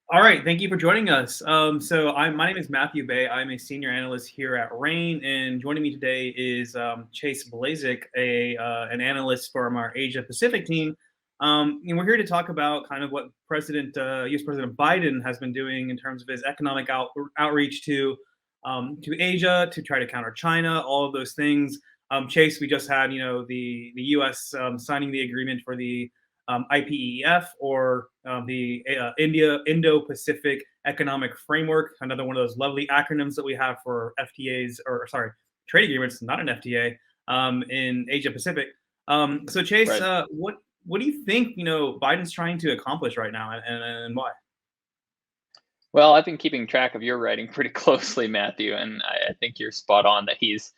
All right, thank you for joining us. My name is Matthew Bay. I'm a senior analyst here at RANE, and joining me today is Chase Blazik, an analyst from our Asia Pacific team. And we're here to talk about kind of what U.S. President Biden has been doing in terms of his economic outreach to Asia to try to counter China, all of those things. Chase, we just had the U.S. Signing the agreement for the IPEF or the Indo-Pacific Economic Framework, another one of those lovely acronyms that we have for FTAs, or sorry, trade agreements, not an FTA, in Asia Pacific. So Chase, Right. what do you think Biden's trying to accomplish right now, and why? Well, I've been keeping track of your writing pretty closely, Matthew, and I think you're spot on that he's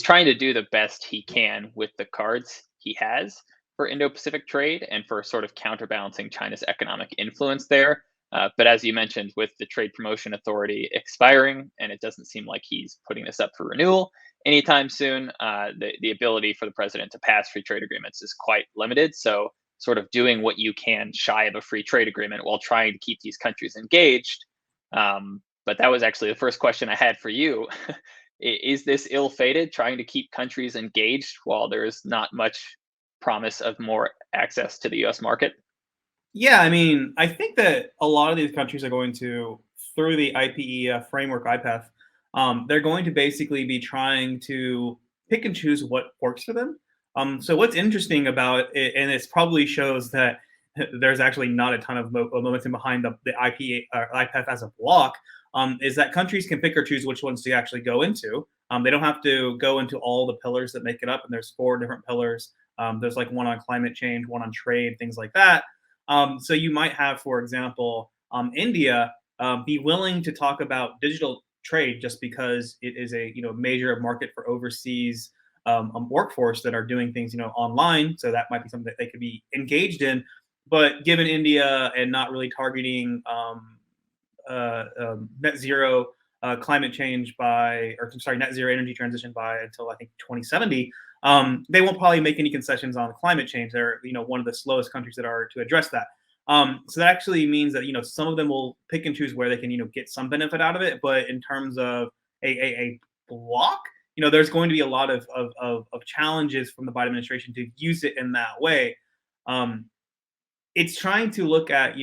trying to do the best he can with the cards he has for Indo-Pacific trade and for sort of counterbalancing China's economic influence there. But as you mentioned, with the Trade Promotion Authority expiring, and it doesn't seem like he's putting this up for renewal anytime soon, the ability for the president to pass free trade agreements is quite limited. So, sort of doing what you can shy of a free trade agreement while trying to keep these countries engaged. But that was actually the first question I had for you. Is this ill-fated, trying to keep countries engaged while there's not much promise of more access to the U.S. market? Yeah, I mean, I think that a lot of these countries are going to, through the IPEF framework, IPEF, they're going to basically be trying to pick and choose what works for them. So what's interesting about it, and it probably shows that there's actually not a ton of momentum behind the IPEF as a block, is that countries can pick or choose which ones to actually go into. They don't have to go into all the pillars that make it up, and there's four different pillars. There's like one on climate change, one on trade, things like that. So you might have, for example, India be willing to talk about digital trade just because it is a major market for overseas workforce that are doing things online. So that might be something that they could be engaged in. But given India and not really targeting net zero climate change by, or sorry, net zero energy transition by until I think 2070, they won't probably make any concessions on climate change. They're one of the slowest countries that are to address that. So that actually means that some of them will pick and choose where they can get some benefit out of it. But in terms of a block, there's going to be a lot of challenges from the Biden administration to use it in that way. Um, it's trying to look at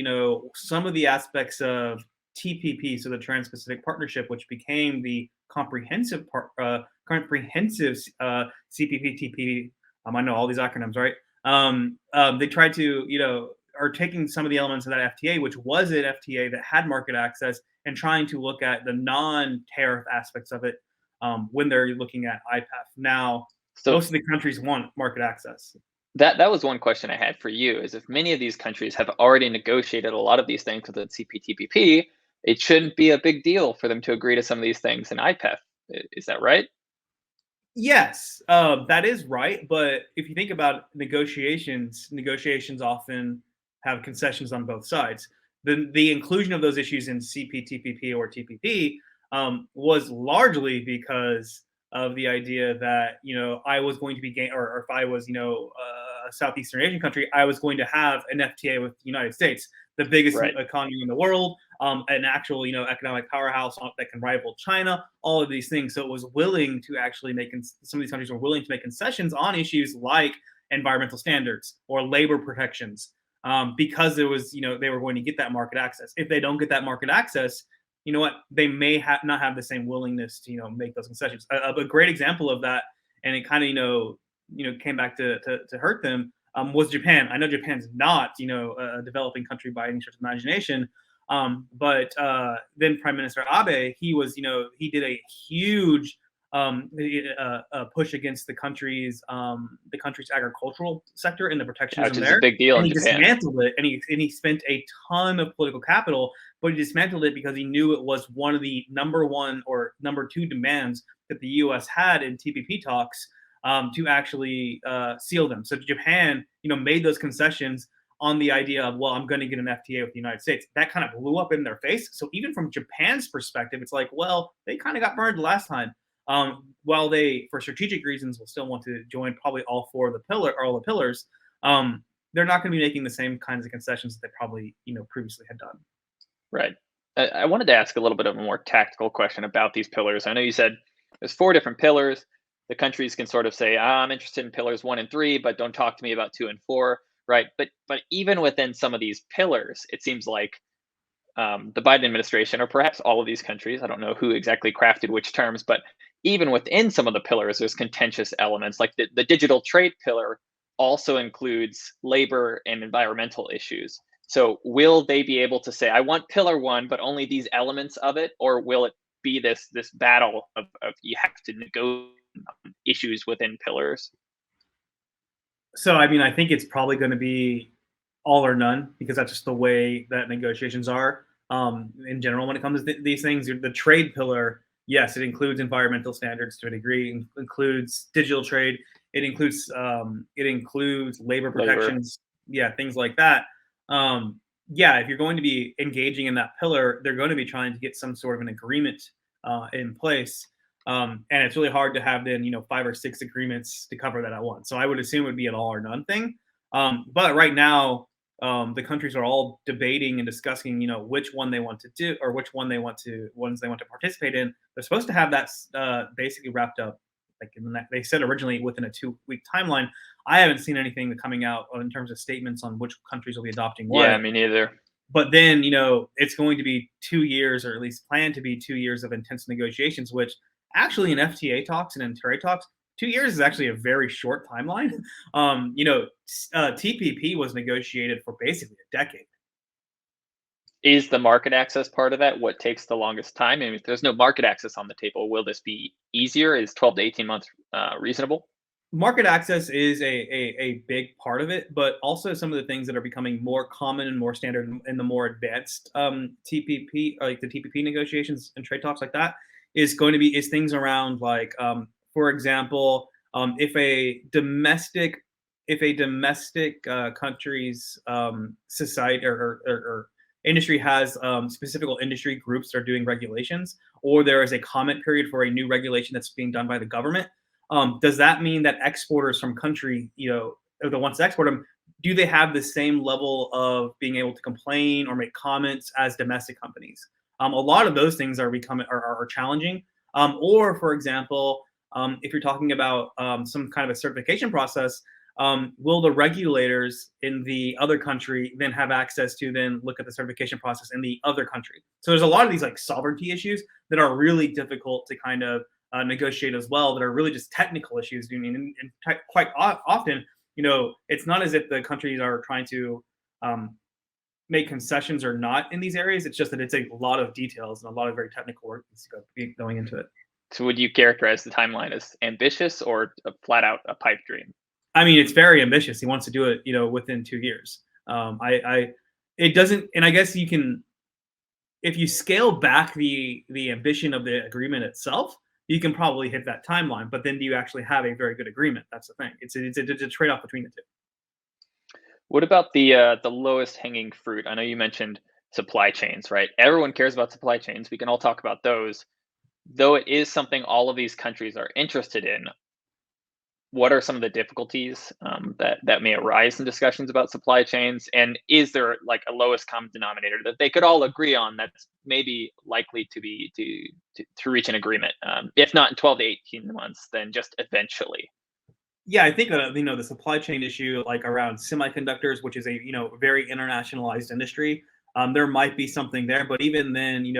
some of the aspects of TPP, so the Trans-Pacific Partnership, which became the comprehensive CPTPP. I know all these acronyms, right? They tried to are taking some of the elements of that FTA, which was an FTA that had market access, and trying to look at the non-tariff aspects of it when they're looking at IPEF. Now, So most of the countries want market access. that was one question I had for you: is if many of these countries have already negotiated a lot of these things with the CPTPP, it shouldn't be a big deal for them to agree to some of these things in IPEF. Is that right? Yes, that is right. But if you think about negotiations often have concessions on both sides. The inclusion of those issues in CPTPP or TPP was largely because of the idea that I was going to be or if I was a Southeastern Asian country, I was going to have an FTA with the United States, the biggest Right. economy in the world, an actual economic powerhouse that can rival China, all of these things. So it was willing to actually some of these countries were willing to make concessions on issues like environmental standards or labor protections, because there was they were going to get that market access. If they don't get that market access, you know what, they may not have the same willingness to make those concessions. A great example of that, and it kind of came back to hurt them, was Japan. I know Japan's not a developing country by any stretch of imagination, but then Prime Minister Abe, he did a huge push against the country's agricultural sector and the Which protectionism is a there, big deal and in he Japan. dismantled it, and he spent a ton of political capital, but he dismantled it because he knew it was one of the number one or number two demands that the U.S. had in TPP talks, to actually seal them. So Japan, made those concessions on the idea of, well, I'm going to get an FTA with the United States. That kind of blew up in their face. So even from Japan's perspective, it's like, well, they kind of got burned last time. While they, for strategic reasons, will still want to join probably all four of the all the pillars, they're not going to be making the same kinds of concessions that they probably previously had done. Right. I wanted to ask a little bit of a more tactical question about these pillars. I know you said there's four different pillars. The countries can sort of say, I'm interested in pillars 1 and 3, but don't talk to me about 2 and 4. Right. But even within some of these pillars, it seems like the Biden administration, or perhaps all of these countries, I don't know who exactly crafted which terms, but even within some of the pillars, there's contentious elements. Like the digital trade pillar also includes labor and environmental issues. So, will they be able to say, "I want pillar one, but only these elements of it," or will it be this battle of you have to negotiate issues within pillars? So, I mean, I think it's probably going to be all or none because that's just the way that negotiations are. In general, when it comes to these things, the trade pillar, yes, it includes environmental standards to a degree, includes digital trade, it includes labor Labor, protections, yeah, things like that. Yeah, if you're going to be engaging in that pillar, they're going to be trying to get some sort of an agreement in place. And it's really hard to have then, 5 or 6 agreements to cover that at once. So I would assume it would be an all or none thing. But right now, the countries are all debating and discussing, which one they want to do or which ones they want to participate in. They're supposed to have that basically wrapped up. Like they said originally within a 2-week timeline. I haven't seen anything coming out in terms of statements on which countries will be adopting yeah, what. me neither. But then, it's going to be 2 years, or at least planned to be 2 years of intense negotiations, which actually in FTA talks and in trade talks, 2 years is actually a very short timeline. TPP was negotiated for basically a decade. Is the market access part of that what takes the longest time? And if there's no market access on the table, will this be easier? Is 12 to 18 months reasonable? Market access is a big part of it, but also some of the things that are becoming more common and more standard in the more advanced TPP, like the TPP negotiations and trade talks like that, is things around like, for example, if a domestic country's society or industry has specific industry groups that are doing regulations, or there is a comment period for a new regulation that's being done by the government. Does that mean that exporters from country, are the ones that export them, do they have the same level of being able to complain or make comments as domestic companies? A lot of those things are challenging. Or, for example, if you're talking about some kind of a certification process, will the regulators in the other country then have access to then look at the certification process in the other country? So there's a lot of these like sovereignty issues that are really difficult to kind of negotiate as well, that are really just technical issues. I mean, and quite often, it's not as if the countries are trying to um, make concessions or not in these areas. It's just that it's a lot of details and a lot of very technical work that's going into it. So would you characterize the timeline as ambitious or a flat out a pipe dream? I mean, it's very ambitious. He wants to do it, within 2 years. It doesn't, and I guess you can, if you scale back the ambition of the agreement itself, you can probably hit that timeline. But then do you actually have a very good agreement? That's the thing. It's a trade off between the two. What about the lowest hanging fruit? I know you mentioned supply chains, right? Everyone cares about supply chains. We can all talk about those. Though it is something all of these countries are interested in, what are some of the difficulties that may arise in discussions about supply chains? And is there like a lowest common denominator that they could all agree on that's maybe likely to be to reach an agreement? If not in 12 to 18 months, then just eventually. Yeah, I think that the supply chain issue, like around semiconductors, which is a very internationalized industry, there might be something there. But even then,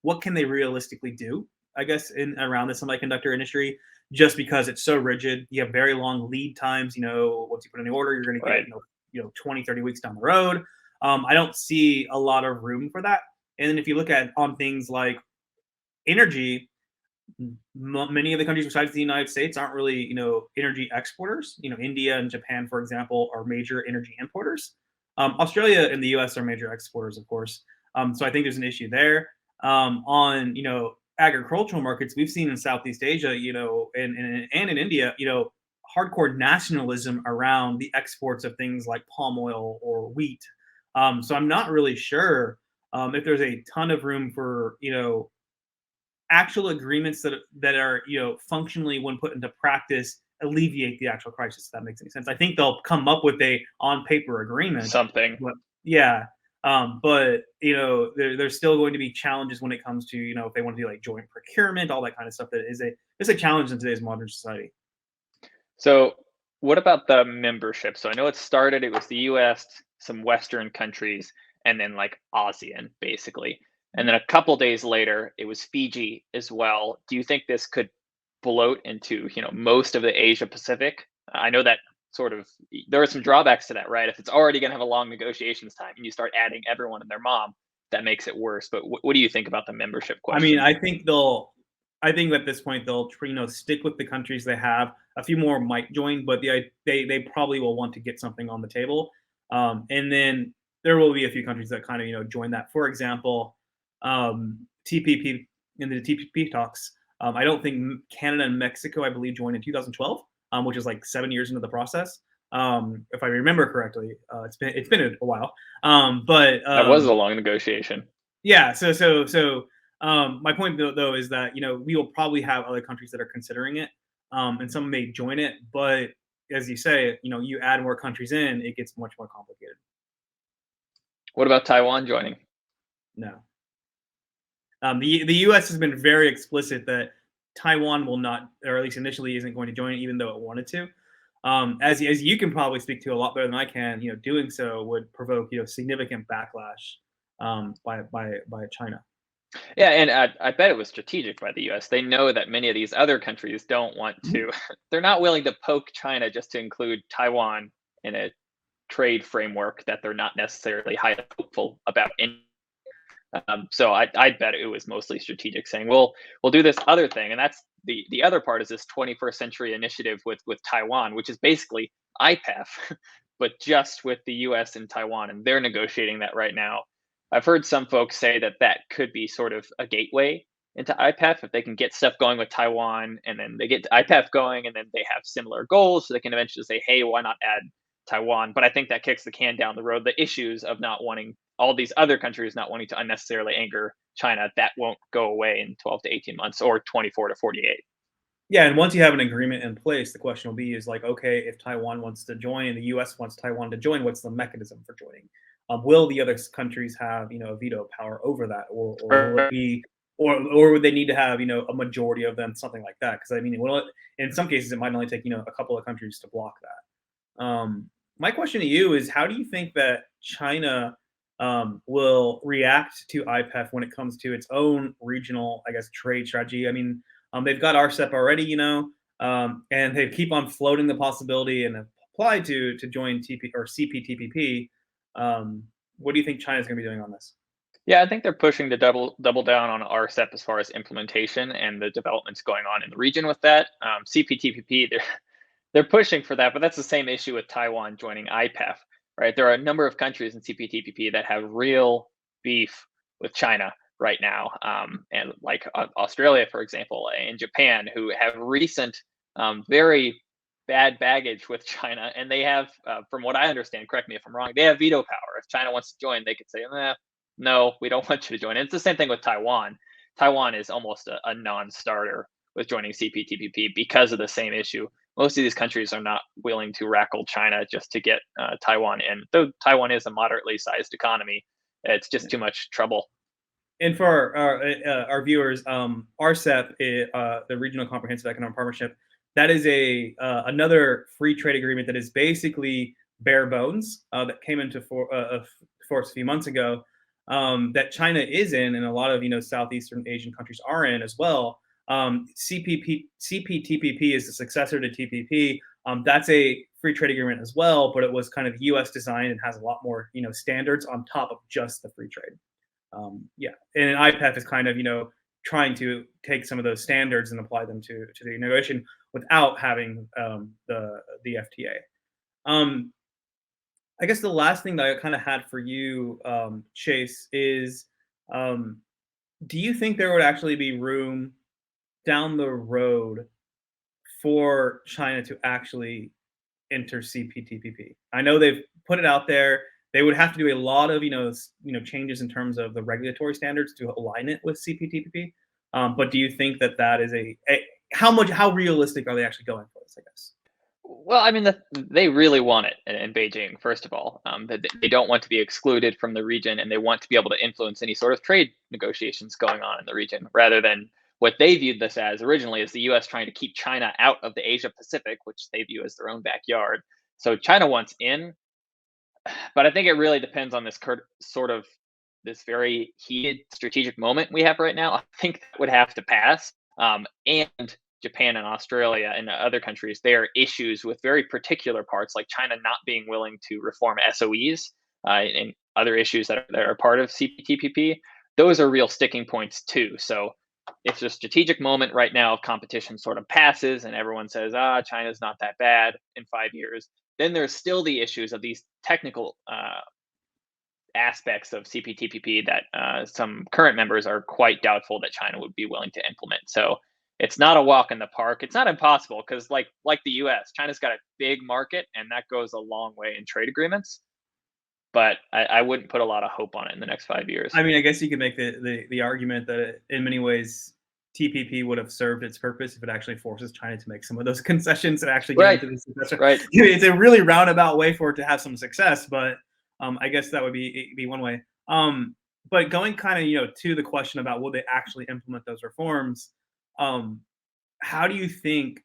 what can they realistically do? I guess in around the semiconductor industry, just because it's so rigid, you have very long lead times. Once you put in the order, you're going to get it, Right. 20, 30 weeks down the road. I don't see a lot of room for that. And then if you look at on things like energy, many of the countries besides the United States aren't really, energy exporters. India and Japan, for example, are major energy importers. Australia and the U.S. are major exporters, of course. So I think there's an issue there. On agricultural markets, we've seen in Southeast Asia, and in India, hardcore nationalism around the exports of things like palm oil or wheat. So I'm not really sure if there's a ton of room for actual agreements that are functionally, when put into practice, alleviate the actual crisis. If that makes any sense. I think they'll come up with a on paper agreement, Something. but yeah. But there's still going to be challenges when it comes to if they want to do like joint procurement, all that kind of stuff. That is a challenge in today's modern society. So, what about the membership? So, I know it was the US, some Western countries, and then like ASEAN, basically. And then a couple days later, it was Fiji as well. Do you think this could bloat into, most of the Asia Pacific? I know that sort of there are some drawbacks to that, right? If it's already going to have a long negotiations time and you start adding everyone and their mom, that makes it worse. But what do you think about the membership I mean, question? I think at this point they'll stick with the countries they have. A few more might join, but they probably will want to get something on the table. And then there will be a few countries that kind of join that. For example, TPP in the TPP talks. I don't think Canada and Mexico, I believe, joined in 2012, which is like 7 years into the process. If I remember correctly, it's been a while. But That was a long negotiation. yeah, my point though is that we will probably have other countries that are considering it, and some may join it, but as you say, you add more countries in, it gets much more complicated. What about Taiwan joining? No, the U.S. has been very explicit that Taiwan will not, or at least initially, isn't going to join it, even though it wanted to. As you can probably speak to a lot better than I can, doing so would provoke significant backlash by China. Yeah, and I bet it was strategic by the US. They know that many of these other countries don't want to, they're not willing to poke China just to include Taiwan in a trade framework that they're not necessarily highly hopeful about. So I bet it was mostly strategic, saying, "Well, we'll do this other thing," and that's the other part is this 21st century initiative with Taiwan, which is basically IPEF, but just with the U.S. and Taiwan, and they're negotiating that right now. I've heard some folks say that that could be sort of a gateway into IPEF if they can get stuff going with Taiwan, and then they get IPEF going, and then they have similar goals, so they can eventually say, "Hey, why not add Taiwan?" But I think that kicks the can down the road. The issues of not wanting all these other countries not wanting to unnecessarily anger China, that won't go away in 12 to 18 months or 24 to 48. Yeah, and once you have an agreement in place, the question will be is like, okay, if Taiwan wants to join and the U.S. wants Taiwan to join, what's the mechanism for joining? Will the other countries have a veto power over that, or will it be, or would they need to have a majority of them, something like that? Because I mean, in some cases it might only take a couple of countries to block that. My question to you is, how do you think that China will react to IPEF when it comes to its own regional, I guess, trade strategy? I mean, they've got RCEP already, and they keep on floating the possibility and apply to join TP or CPTPP. What do you think China's going to be doing on this? Yeah, I think they're pushing to double down on RCEP as far as implementation and the developments going on in the region with that. CPTPP, they're pushing for that, but that's the same issue with Taiwan joining IPEF, right? There are a number of countries in CPTPP that have real beef with China right now, and like Australia, for example, and Japan, who have recent, very bad baggage with China, and they have, from what I understand, correct me if I'm wrong, they have veto power. If China wants to join, they could say, "No, we don't want you to join." And it's the same thing with Taiwan. Taiwan is almost a non-starter with joining CPTPP because of the same issue. Most of these countries are not willing to rackle China just to get Taiwan in. Though Taiwan is a moderately sized economy, it's just too much trouble. And for our viewers, RCEP, the Regional Comprehensive Economic Partnership, that is another free trade agreement that is basically bare bones, that came into force a few months ago, that China is in, and a lot of Southeastern Asian countries are in as well. CPTPP is the successor to TPP. That's a free trade agreement as well, but it was kind of U.S. designed and has a lot more standards on top of just the free trade. Yeah, and IPEF is kind of trying to take some of those standards and apply them to the negotiation without having the FTA. I guess the last thing that I kind of had for you, Chase, is do you think there would actually be room down the road for China to actually enter CPTPP? I know they've put it out there. They would have to do a lot of changes in terms of the regulatory standards to align it with CPTPP. But do you think that is how realistic are they actually going for this? I guess. Well, I mean, they really want it in Beijing, first of all. That they don't want to be excluded from the region, and they want to be able to influence any sort of trade negotiations going on in the region, rather than what they viewed this as originally as the U.S. trying to keep China out of the Asia Pacific, which they view as their own backyard. So China wants in, but I think it really depends on this sort of this very heated strategic moment we have right now. I think that would have to pass. And Japan and Australia and other countries, there are issues with very particular parts, like China not being willing to reform SOEs and other issues that are part of CPTPP. Those are real sticking points too. So if the strategic moment right now of competition sort of passes and everyone says, China's not that bad in 5 years, then there's still the issues of these technical aspects of CPTPP that some current members are quite doubtful that China would be willing to implement. So it's not a walk in the park. It's not impossible because, like the U.S., China's got a big market, and that goes a long way in trade agreements. But I wouldn't put a lot of hope on it in the next 5 years. I mean, I guess you could make the argument that in many ways TPP would have served its purpose if it actually forces China to make some of those concessions and actually get Right. into this successor. Right. It's a really roundabout way for it to have some success, but I guess that would be one way. But going kind of to the question about will they actually implement those reforms? Um, how do you think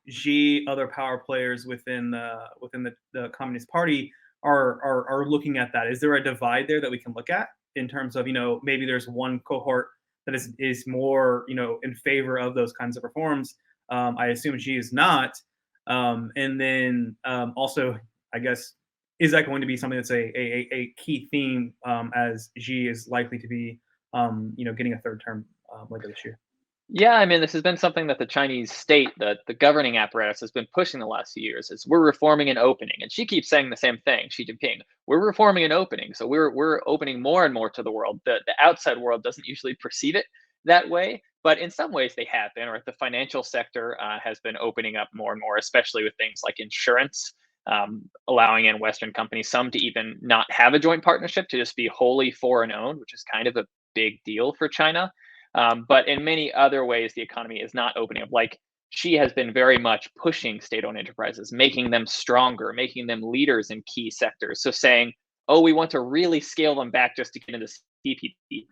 Xi, other power players within the Communist Party are looking at that? Is there a divide there that we can look at in terms of maybe there's one cohort that is more in favor of those kinds of reforms? I assume Xi is not, and then also I guess is that going to be something that's a key theme as Xi is likely to be getting a third term later this year? Yeah, I mean, this has been something that the Chinese state, the governing apparatus, has been pushing the last few years. Is we're reforming and opening, and she keeps saying the same thing. Xi Jinping, we're reforming and opening, so we're opening more and more to the world. The outside world doesn't usually perceive it that way, but in some ways they have been. Right, the financial sector has been opening up more and more, especially with things like insurance, allowing in Western companies, some to even not have a joint partnership, to just be wholly foreign owned, which is kind of a big deal for China. But in many other ways, the economy is not opening up. Like she has been very much pushing state-owned enterprises, making them stronger, making them leaders in key sectors. So saying, "Oh, we want to really scale them back just to get into CPTPP."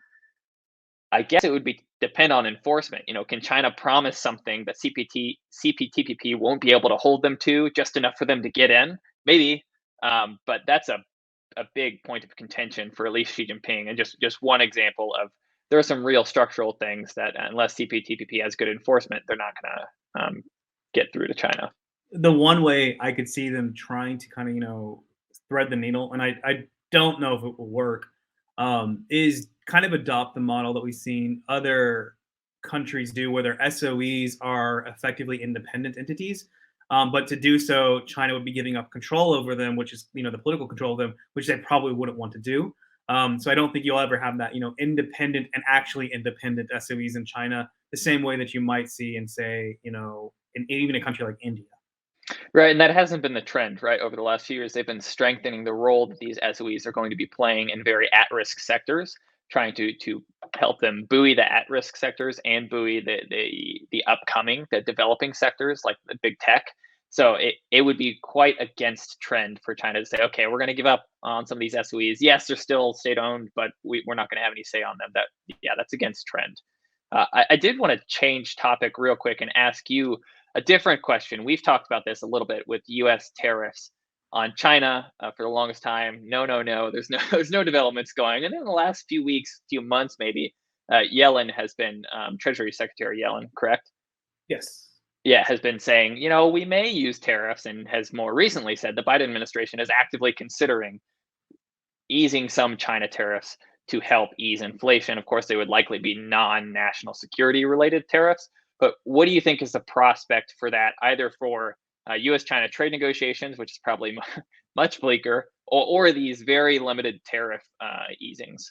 I guess it would be depend on enforcement. Can China promise something that CPTPP won't be able to hold them to, just enough for them to get in? Maybe, but that's a big point of contention for at least Xi Jinping, and just one example of there are some real structural things that unless CPTPP has good enforcement, they're not going to get through to China. The one way I could see them trying to kind of thread the needle, and I don't know if it will work, is kind of adopt the model that we've seen other countries do, where their SOEs are effectively independent entities. But to do so, China would be giving up control over them, which is the political control of them, which they probably wouldn't want to do. So I don't think you'll ever have that independent and actually independent SOEs in China, the same way that you might see in say in even a country like India. Right, and that hasn't been the trend, right? Over the last few years, they've been strengthening the role that these SOEs are going to be playing in very at-risk sectors, trying to help them buoy the at-risk sectors and buoy the developing sectors like the big tech. So it would be quite against trend for China to say, okay, we're going to give up on some of these SOEs. Yes, they're still state-owned, but we're not going to have any say on them. That's against trend. I did want to change topic real quick and ask you a different question. We've talked about this a little bit with U.S. tariffs on China for the longest time. No, no, no. There's no there's no developments going. And in the last few weeks, few months maybe, Yellen has been Treasury Secretary Yellen, correct? Yes. Yeah, has been saying, we may use tariffs, and has more recently said the Biden administration is actively considering easing some China tariffs to help ease inflation. Of course, they would likely be non-national security related tariffs. But what do you think is the prospect for that, either for U.S.-China trade negotiations, which is probably much bleaker, or these very limited tariff easings?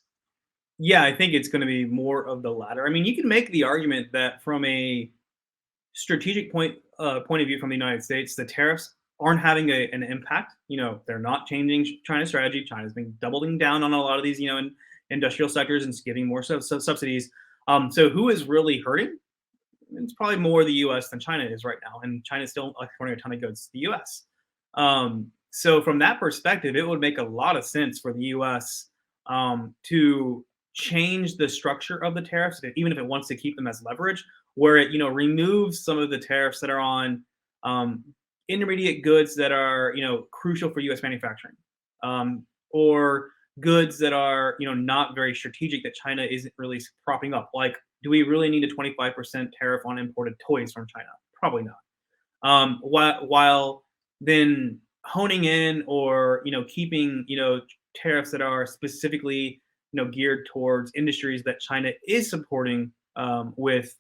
Yeah, I think it's going to be more of the latter. I mean, you can make the argument that from a strategic point of view from the United States, the tariffs aren't having an impact. They're not changing China's strategy. China's been doubling down on a lot of these, industrial sectors and giving more subsidies. So who is really hurting? it's probably more the U.S. than China is right now, and China is still exporting a ton of goods to the U.S. So from that perspective, it would make a lot of sense for the U.S. To change the structure of the tariffs, even if it wants to keep them as leverage, where it removes some of the tariffs that are on um, intermediate goods that are crucial for U.S. manufacturing, or goods that are not very strategic that China isn't really propping up. Like, do we really need a 25% tariff on imported toys from China? Probably not. While then honing in or keeping tariffs that are specifically geared towards industries that China is supporting with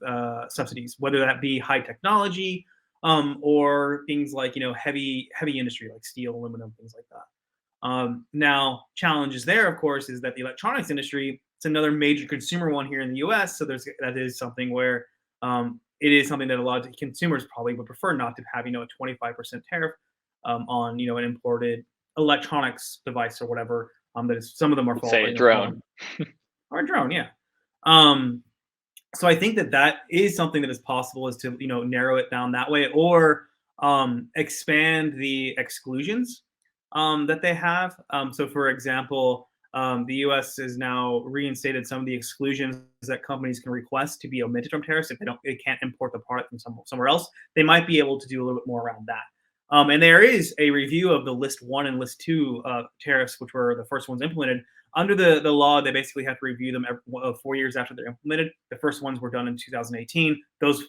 subsidies, whether that be high technology or things like heavy industry like steel, aluminum, things like that. Now, challenges there, of course, is that the electronics industry, it's another major consumer one here in the U.S. So that is something where it is something that a lot of consumers probably would prefer not to have, a 25% tariff on, an imported electronics device or whatever. That is, some of them are Let's say a falling, drone. or a drone, yeah. Um, so I think that is something that is possible, is to narrow it down that way, or expand the exclusions that they have. So for example, the U.S. has now reinstated some of the exclusions that companies can request to be omitted from tariffs if they can't import the product from somewhere else. They might be able to do a little bit more around that. And there is a review of the list 1 and list 2 tariffs, which were the first ones implemented. Under the law, they basically have to review them 4 years after they're implemented. The first ones were done in 2018. Those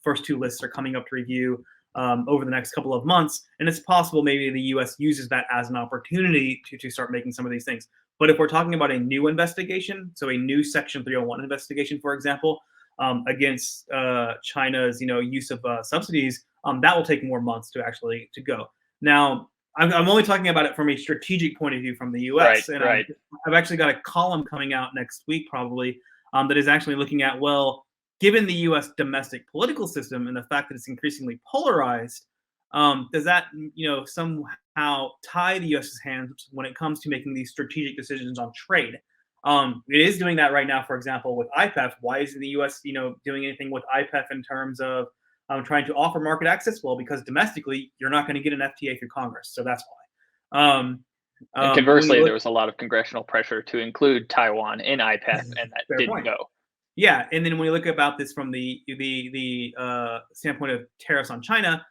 first 2 lists are coming up to review over the next couple of months. And it's possible maybe the U.S. uses that as an opportunity to start making some of these things. But if we're talking about a new investigation, so a new Section 301 investigation, for example, against China's use of subsidies, that will take more months to actually to go. Now, I'm only talking about it from a strategic point of view from the U.S. Right, And right. I've actually got a column coming out next week, probably, that is actually looking at, well, given the U.S. domestic political system and the fact that it's increasingly polarized, does that somehow tie the U.S.'s hands when it comes to making these strategic decisions on trade? It is doing that right now, for example, with IPEF. Why isn't the U.S. doing anything with IPEF in terms of trying to offer market access? Well, because domestically, you're not going to get an FTA through Congress, so that's why. And When you conversely, look, there was a lot of congressional pressure to include Taiwan in IPEF, and that fair didn't point. go. Yeah, and then when we look about this from the standpoint of tariffs on China,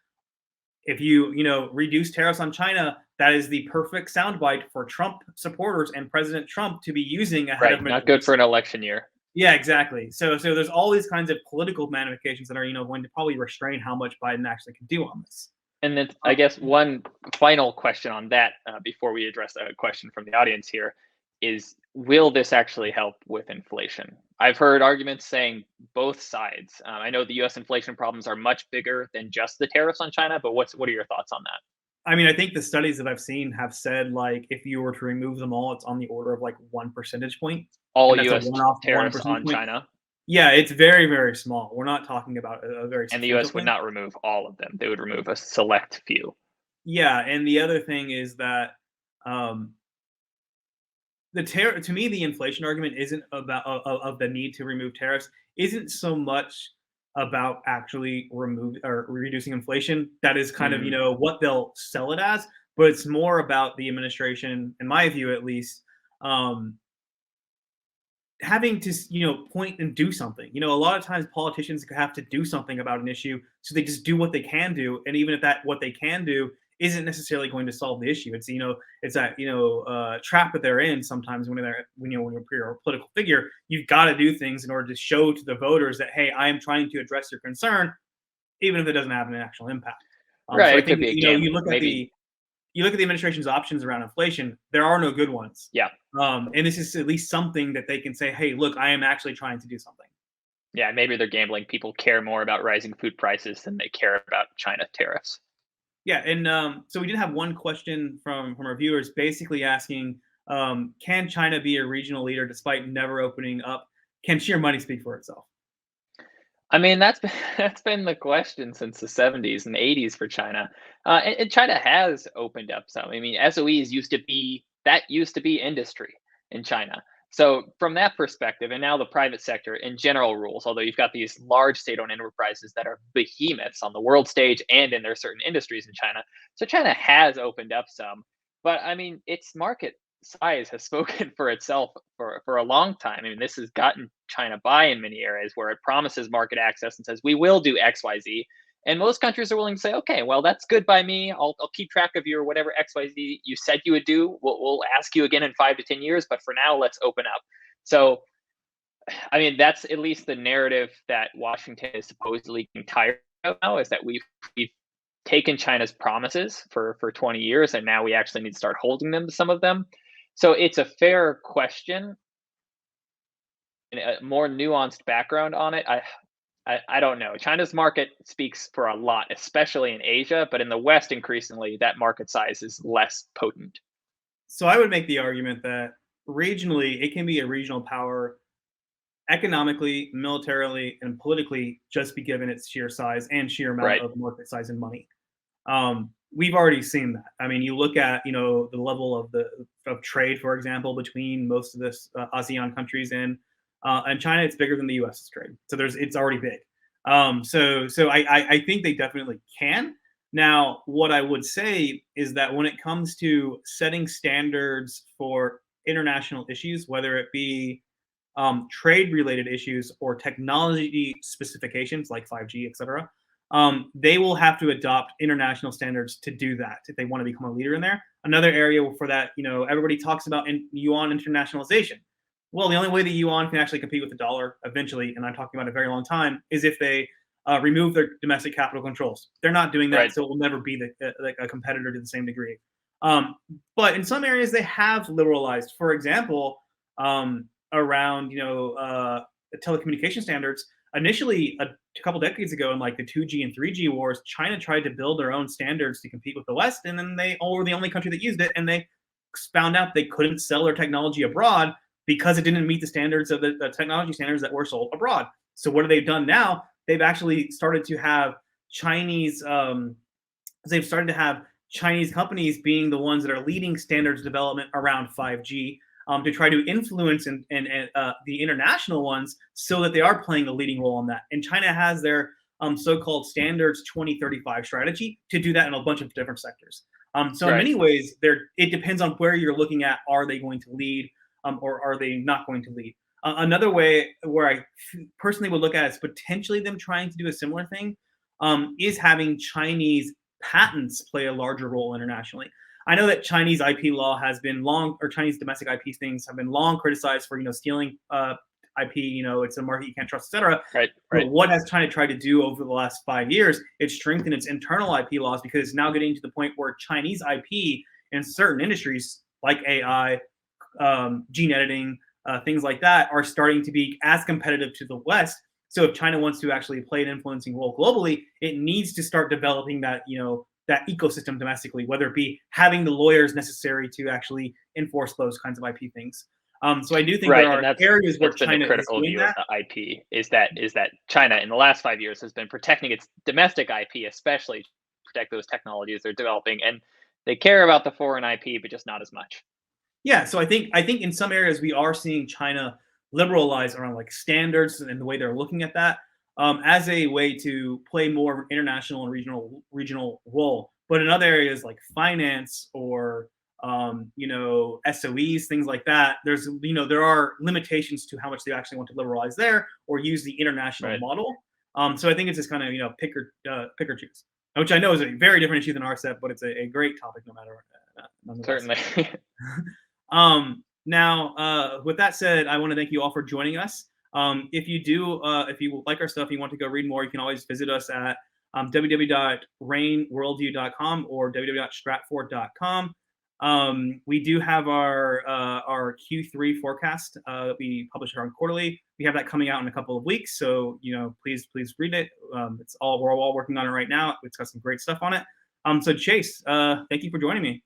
if you reduce tariffs on China, that is the perfect soundbite for Trump supporters and President Trump to be using ahead of Right, not good midterms. for an election year. Yeah, exactly. So there's all these kinds of political ramifications that are going to probably restrain how much Biden actually can do on this. And then I Um, guess one final question on that before we address a question from the audience here is, will this actually help with inflation? I've heard arguments saying both sides. I know the U.S. inflation problems are much bigger than just the tariffs on China, but what are your thoughts on that? I mean, I think the studies that I've seen have said, like, if you were to remove them all, it's on the order of like 1 percentage point, All and that's a U.S. one-off one tariffs percentage on point. China, Yeah, it's very, very small. We're not talking about a very and the substantial U.S. would thing. not remove all of them. They would remove a select few. Yeah, and the other thing is that um, to me, the inflation argument isn't about of the need to remove tariffs, isn't so much about actually remove or reducing inflation. That is kind of Mm, what they'll sell it as, but it's more about the administration, in my view at least, um, having to point and do something. A lot of times politicians have to do something about an issue, so they just do what they can do, and even if that what they can do isn't necessarily going to solve the issue, it's that trap that they're in sometimes when you're a political figure. You've got to do things in order to show to the voters that, hey, I am trying to address your concern, even if it doesn't have an actual impact. So right, I it could think be a you gambling. look at Maybe, the administration's options around inflation, there are no good ones. yeah. And this is at least something that they can say, hey, look, I am actually trying to do something. Yeah, maybe they're gambling. People care more about rising food prices than they care about China tariffs. Yeah. And so we did have one question from our viewers basically asking, can China be a regional leader despite never opening up? Can sheer money speak for itself? I mean, that's been that's been the question since the 70s and 80s for China. And China has opened up some. I mean, SOEs used to be industry in China. So from that perspective, and now the private sector in general rules, although you've got these large state-owned enterprises that are behemoths on the world stage and in their certain industries in China. So China has opened up some, but I mean, its market size has spoken for itself for a long time. I mean, this has gotten China by in many areas where it promises market access and says we will do X, Y, Z. And most countries are willing to say, okay, well, that's good by me. I'll keep track of your whatever XYZ you said you would do. We'll ask you again in 5 to 10 years, but for now, let's open up. So, I mean, that's at least the narrative that Washington is supposedly getting tired of now, is that we've taken China's promises for 20 years, and now we actually need to start holding them to some of them. So it's a fair question and a more nuanced background on it. I don't know. China's market speaks for a lot, especially in Asia, but in the West, increasingly, that market size is less potent. So I would make the argument that regionally, it can be a regional power economically, militarily, and politically, just be given its sheer size and sheer amount Right. of market size and money. We've already seen that. I mean, you look at the level of trade, for example, between most of this ASEAN countries and China. It's bigger than the U.S.'s trade, so it's already big. So I think they definitely can. Now, what I would say is that when it comes to setting standards for international issues, whether it be trade related issues or technology specifications like 5G, et cetera, they will have to adopt international standards to do that if they want to become a leader in there. Another area for that, everybody talks about yuan internationalization. Well, the only way that yuan can actually compete with the dollar eventually, and I'm talking about a very long time, is if they remove their domestic capital controls. They're not doing that, Right. so it will never be like a competitor to the same degree. But in some areas, they have liberalized. For example, around telecommunication standards. Initially, a couple decades ago, in like the 2G and 3G wars, China tried to build their own standards to compete with the West, and then they all were the only country that used it, and they found out they couldn't sell their technology abroad because it didn't meet the standards of the technology standards that were sold abroad. So what have they done now? They've actually started to have Chinese. They've started to have Chinese companies being the ones that are leading standards development around 5G, to try to influence and the international ones so that they are playing a leading role in that. And China has their so-called standards 2035 strategy to do that in a bunch of different sectors. So in Right. many ways, it depends on where you're looking at. Are they going to lead, or are they not going to lead? Another way where I personally would look at is potentially them trying to do a similar thing, is having Chinese patents play a larger role internationally. I know that Chinese IP law has been long, or Chinese domestic IP things have been long criticized for stealing IP. It's a market you can't trust, etc. Right. But Right. what has China tried to do over the last 5 years? It's strengthened its internal IP laws, because it's now getting to the point where Chinese IP in certain industries like AI, gene editing, things like that, are starting to be as competitive to the West. So if China wants to actually play an influencing role globally, it needs to start developing that ecosystem domestically, whether it be having the lawyers necessary to actually enforce those kinds of IP things. So I do think there Right. And are areas where that's been the China is critical doing view of that. the IP, is that China in the last 5 years has been protecting its domestic IP, especially to protect those technologies they're developing, and they care about the foreign IP, but just not as much. Yeah, so I think in some areas we are seeing China liberalize around like standards and the way they're looking at that, as a way to play more of an international and regional role. But in other areas like finance or SOEs, things like that, there are limitations to how much they actually want to liberalize there or use the international Right. model. So I think it's just kind of pick or choose, which I know is a very different issue than RCEP, but it's a great topic no matter nonetheless. Certainly. Now, with that said, I want to thank you all for joining us. If you like our stuff, you want to go read more, you can always visit us at www.raneworldview.com or www.stratford.com. We do have our Q3 forecast that we publish around quarterly. We have that coming out in a couple of weeks, so please read it. We're all working on it right now. It's got some great stuff on it. So Chase, thank you for joining me.